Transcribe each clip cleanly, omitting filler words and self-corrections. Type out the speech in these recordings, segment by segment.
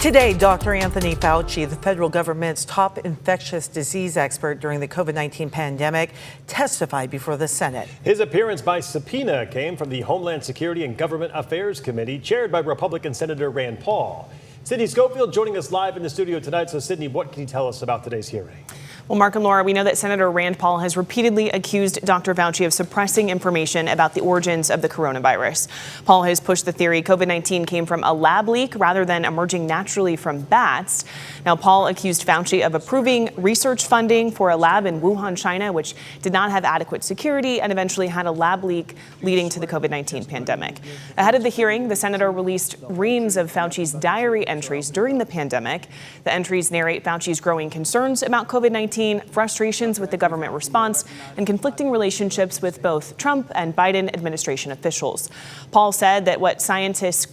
Today, Dr. Anthony Fauci, the federal government's top infectious disease expert during the COVID-19 pandemic, testified before the Senate. His appearance by subpoena came from the Homeland Security and Government Affairs Committee, chaired by Republican Senator Rand Paul. Sydney Schofield joining us live in the studio tonight. So, Sydney, what can you tell us about today's hearing? Well, Mark and Laura, we know that Senator Rand Paul has repeatedly accused Dr. Fauci of suppressing information about the origins of the coronavirus. Paul has pushed the theory COVID-19 came from a lab leak rather than emerging naturally from bats. Now, Paul accused Fauci of approving research funding for a lab in Wuhan, China, which did not have adequate security and eventually had a lab leak leading to the COVID-19 pandemic. Ahead of the hearing, the senator released reams of Fauci's diary entries during the pandemic. The entries narrate Fauci's growing concerns about COVID-19, frustrations with the government response, and conflicting relationships with both Trump and Biden administration officials. Paul said that the scientists,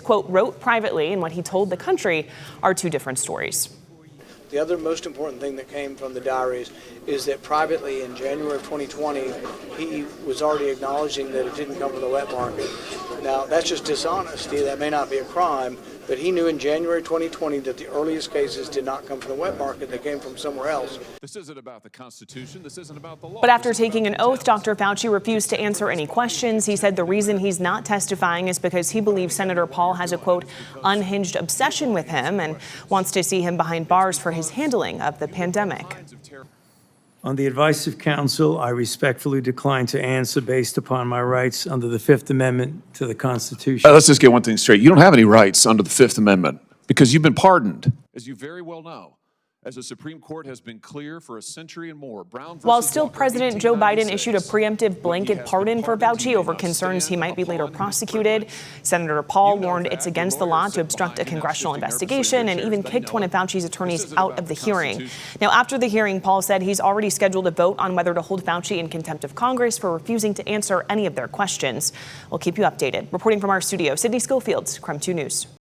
quote, wrote privately and what he told the country are two different stories. The other most important thing that came from the diaries is that privately in January of 2020, he was already acknowledging that it didn't come from the wet market. Now, that's just dishonesty. That may not be a crime, but he knew in January 2020 that the earliest cases did not come from the wet market. They came from somewhere else. This isn't about the Constitution. This isn't about the law. But after taking an oath, Dr. Fauci refused to answer any questions. He said the reason he's not testifying is because he believes Senator Paul has a, quote, unhinged obsession with him and wants to see him behind bars for his handling of the pandemic. On the advice of counsel, I respectfully decline to answer based upon my rights under the Fifth Amendment to the Constitution. Let's just get one thing straight. You don't have any rights under the Fifth Amendment because you've been pardoned. As you very well know, as the Supreme Court has been clear for a century and more, Brown While still President Joe Biden issued a preemptive blanket pardon for Fauci over concerns he might be later prosecuted, Senator Paul warned it's against the law to obstruct a congressional investigation and even kicked one of Fauci's attorneys out of the hearing. Now, after the hearing, Paul said he's already scheduled a vote on whether to hold Fauci in contempt of Congress for refusing to answer any of their questions. We'll keep you updated. Reporting from our studio, Sydney Schofield, KREM 2 News.